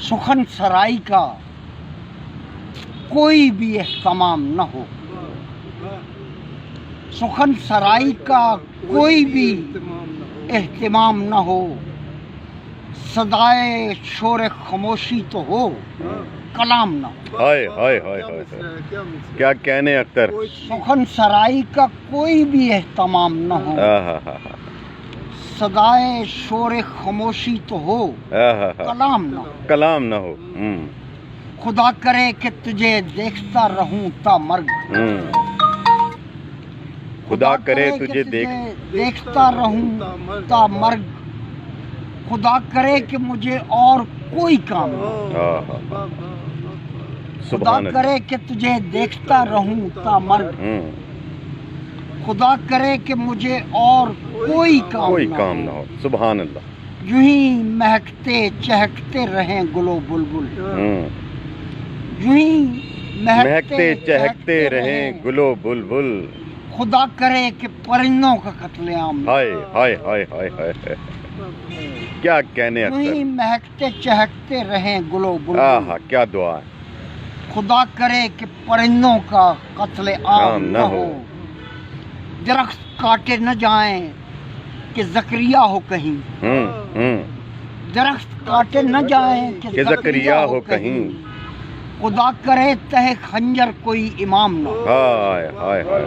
सुखन सराई का कोई भी एहतमाम न हो, सुखन सराई का कोई भी एहतमाम न हो, सदाए शोर खामोशी तो हो, कलाम न हो। हाय हाय हाय हाय, क्या कहने अख्तर। सुखन सराई का कोई भी एहतमाम न हो, सदाए शोर खामोशी तो हो, कलाम न हो। कलाम न हो। खुदा करे कि तुझे देखता रहूं ता मर्ग, खुदा करे तुझे देखता रहूं ता मर्ग, खुदा करे कि मुझे और कोई काम न, खुदा करे कि तुझे देखता रहूं ता मर्ग, खुदा करे कि मुझे और कोई काम ना हो। सुभान अल्लाह। यूं ही महकते चहकते रहें गुलो बुलबुल, यूं ही महकते चहकते रहें गुलो बुलबुल, खुदा करे कि परिंदों का कत्लेआम। हाय हाय हाय हाय हाय, क्या कहने यूं ही अख्तर। महकते चहकते रहें गुलो बुलबुल, आहा क्या दुआ है। खुदा करे कि परिंदों का कत्लेआम न हो, दरख्त काटे न जाएं कि ज़करिया हो कहीं, दरख्त काटे न जाएं कि ज़करिया हो कहीं, खुदा करे तहे खंजर कोई इमाम न हो। हाय हाय हाय,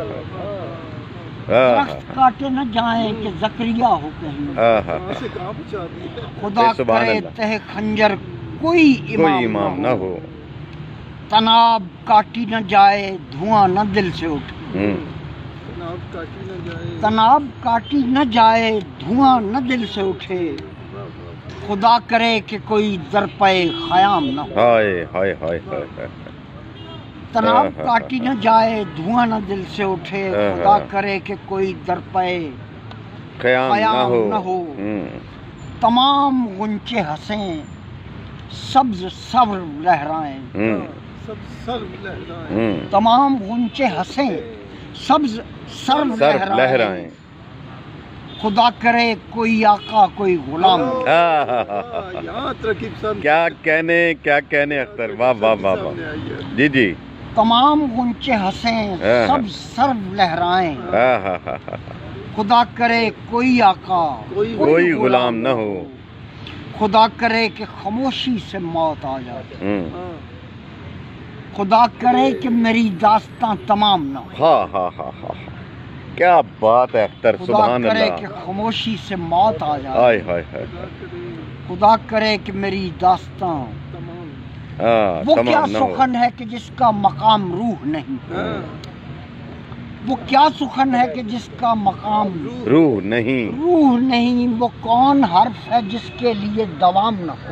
दरख्त काटे न जाएं कि ज़करिया हो कहीं, खुदा करे तहे खंजर कोई इमाम न हो। तनाब काटी न जाए धुआं न दिल से उठे, तनाब काटी न जाए धुआं न दिल से उठे, खुदा करे कि कोई दरपे ख़याम न हो। हाय हाय हाय हाय, तनाब काटी न जाए धुआं न दिल से उठे, खुदा करे कि कोई दरपे ख़याम न हो। तमाम गुंचे हंसें सब्ज सब्र लहराएं, तमाम गुंचे हंसें सब्ज सर्व लहराएं, खुदा करे कोई आका कोई गुलाम। क्या कहने अख्तर, वाह वाह वाह वाह। जी जी। तमाम गुंचे हंसें सब सर्व लहराएं, खुदा करे कोई आका कोई गुलाम न हो, खुदा करे कि खामोशी से मौत आ जाए, खुदा करे कि मेरी दास्तां तमाम न हो। हाँ हाँ हाँ हाँ, क्या बात है अख्तर, सुभान खुदा करे अल्लाह। कि खामोशी से मौत आ जाए, हाय हाय हाय, खुदा करे कि मेरी दास्तां। वो क्या सुखन है कि जिसका मकाम रूह नहीं, वो क्या सुखन है कि जिसका मकाम रूह नहीं, रूह नहीं। वो कौन हर्फ है जिसके लिए दवाम न हो,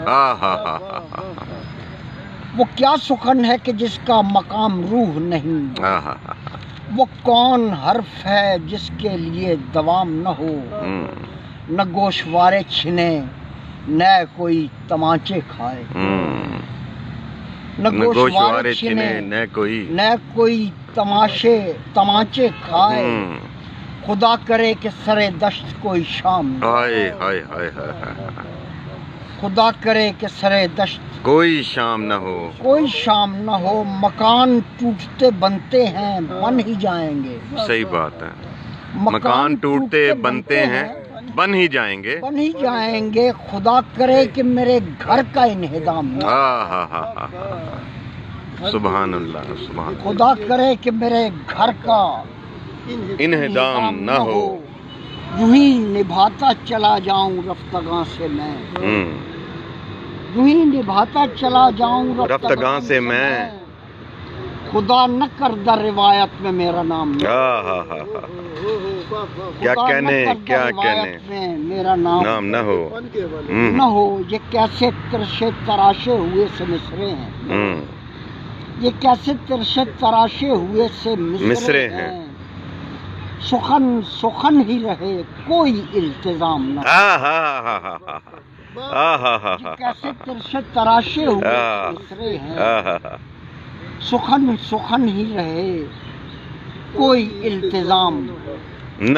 वो क्या सुखन है कि जिसका मकाम रूह नहीं। वो कौन हर्फ है जिसके लिए दवाम न हो, न गोशवारे छिने न कोई तमाचे खाए, न गोशवारे छिने न कोई तमाचे खाए, खुदा करे कि सरे दश्त कोई शाम न हो। हाय हाय हाय हाय, खुदा करे कि सरे दश्त कोई शाम न हो, कोई शाम न हो। मकान टूटते बनते हैं बन ही जाएंगे, सही बात है। मकान टूटते बनते हैं बन ही जाएंगे, बन ही जाएंगे। खुदा करे कि मेरे घर का इन्हिदाम न हो, सुभान अल्लाह सुभान। खुदा करे कि मेरे घर का इन्हिदाम न हो, यूं ही निभाता चला जाऊं रफ्तगां से मैं, यूं ही निभाता चला जाऊं रफ्तगां से मैं, खुदा न कर दर रिवायत में मेरा नाम न हो, क्या कहने में मेरा नाम न हो, न हो। ये कैसे तिरछे तराशे हुए से मिसरे हैं, ये कैसे तिरछे तराशे हुए से मिसरे हैं। सुखन सुखन ही रहे कोई इल्तिजाम न हो, ये कैसे तिरछे तराशे हुए मिसरे हैं। सुखन सुखन ही रहे कोई इल्तिजाम न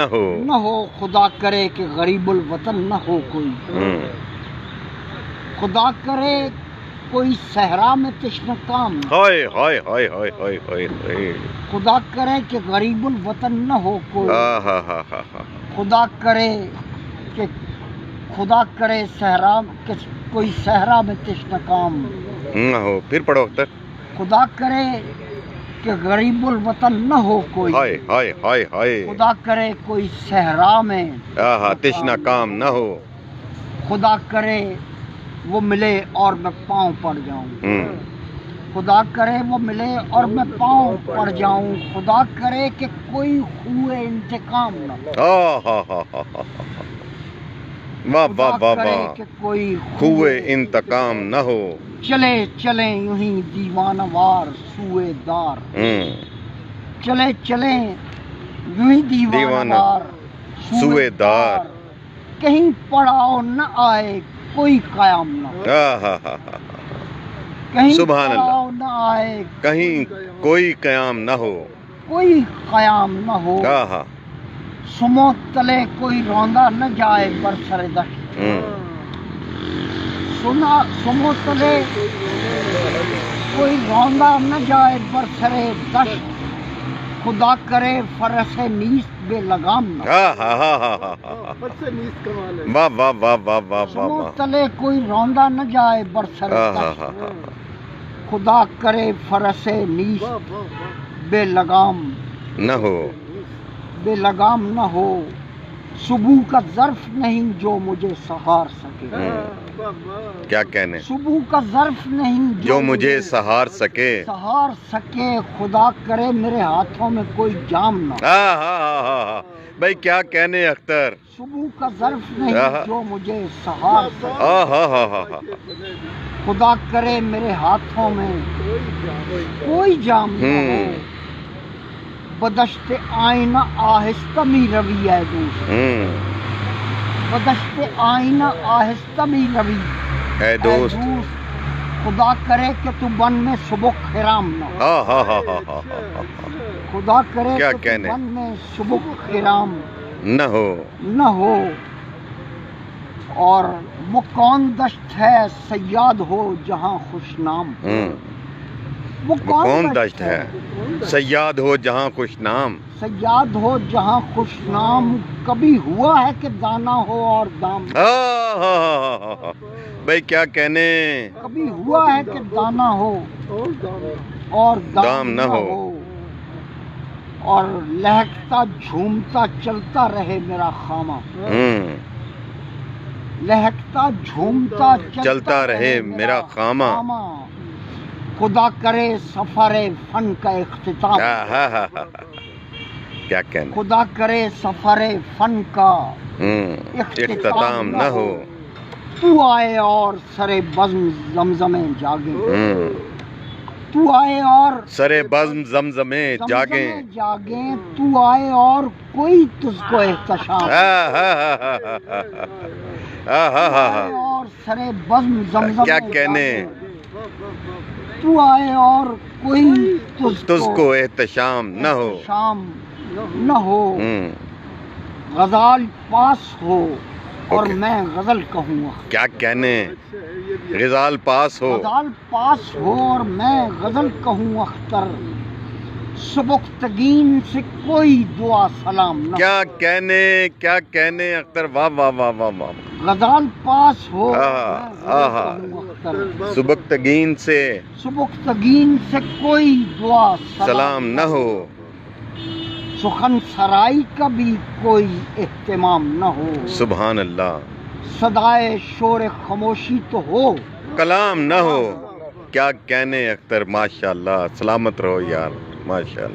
हो। खुदा करे कि गरीबुल वतन न हो कोई, खुदा करे کوئی صحرا میں تشنہ کام نہ ہو، ہائے ہائے ہائے ہائے ہائے ہائے ہائے، خدا کرے کہ غریب الوطن نہ ہو کوئی، ہاں ہاں ہاں ہاں ہاں، خدا کرے صحرا کہ کوئی صحرا میں تشنہ کام، نہ ہو، پھر پڑھو اختر، خدا کرے کہ غریب الوطن نہ ہو کوئی، ہائے ہائے ہائے ہائے، خدا کرے کوئی صحرا میں ہاں تشنہ کام نہ ہو، خدا کرے وہ ملے اور میں پاؤں پڑ جاؤں، خدا کرے وہ ملے اور میں پاؤں پڑ جاؤں، خدا کرے کہ کوئی خوئے انتقام نہ ہو، ہاں ہاں ہاں ہاں ہاں، واہ واہ خدا واہ کرے واہ، کہ کوئی خوئے انتقام نہ ہو، چلے چلیں یوں ہی دیوانہ وار سوئے دار، چلے چلیں یوں ہی دیوانہ وار سوئے دار، کہیں پڑاؤ نہ آئے کوئی قیام نہ ہو، ہاں ہاں ہاں ہاں، کہیں سبحان اللہ، پڑاؤ نہ آئے کہیں کوئی قیام نہ ہو، کوئی قیام نہ ہو، ہاں ہاں، سمو تلے کوئی روندا نہ جائے برسر دشت، سمو تلے کوئی روندا نہ جائے برسر دشت، خدا کرے فرس نیست بے لگام نہ ہو، ہاں ہاں ہاں ہاں ہاں ہاں، واہ واہ واہ واہ واہ واہ سمو واہ، تلے کوئی روندا نہ جائے برسر ہاں ہاں دشت، ہاں ہاں، خدا کرے فرس نیست بے لگام نہ ہو، بے لگام نہ ہو، صبح کا ظرف نہیں جو مجھے سہار سکے، کیا کہنے، صبح کا ظرف نہیں جو مجھے سہار سکے، خدا کرے میرے ہاتھوں میں کوئی جام نہ ہو، ہاں ہاں ہاں ہاں ہاں، بھائی کیا کہنے اختر، صبح کا ظرف نہیں جو مجھے سہار سکے، ہاں ہاں ہاں ہاں ہاں، خدا کرے میرے ہاتھوں میں کوئی جام نہ ہو، بدشت آئینہ آہستہ می روی ہے دوست، بدشت آئینہ آہستہ می روی اے دوست، خدا کرے کہ تو بن میں سبک خرام نہ ہو، ہاں ہاں ہاں ہاں ہاں ہاں، خدا کرے کیا کہ تو کہنے، بن میں سبک خرام نہ ہو، نہ ہو، اور وہ کون دشت ہے سیاد ہو جہاں خوش نام، وہ کون دشت ہے سیاد ہو جہاں خوش نام، سیاد ہو جہاں خوش نام، کبھی ہوا ہے کہ دانا ہو اور دام، ہاں ہاں ہاں ہاں ہاں، بھائی کیا کہنے، کبھی ہوا ہے کہ دانا ہو اور دام نہ ہو، اور لہکتا جھومتا چلتا رہے میرا خامہ، لہکتا جھومتا چلتا رہے میرا خامہ، خدا کرے سفر فن کا اختتام، کیا کہنے، خدا کرے سفر فن کا اختتام نہ ہو، تو آئے اور سرے بزم زمزمیں جاگیں، تو آئے اور سرے بزم زمزمیں جاگیں، تو آئے اور کوئی تجھ کو احتشام، اور سرے بزم زمزمیں کیا کہنے، تو آئے اور کوئی تجھ کو احتشام نہ ہو، نہ ہو، غزال پاس ہو اور میں غزل کہوں، کیا کہنے، غزال پاس ہو، غزال پاس ہو اور میں غزل کہوں اختر، سبکتگین سے کوئی دعا سلام نہ، کیا کہنے اختر، واہ واہ واہ واہ واہ، غزال پاس ہو سبکتگین سے کوئی دعا سلام نہ ہو، سخن سرائی کا بھی کوئی اہتمام نہ ہو، سبحان اللہ، صدائے شور خاموشی تو ہو، کلام نہ ہو، کیا کہنے اختر، ماشاءاللہ، سلامت رہو یار، ماشاءاللہ۔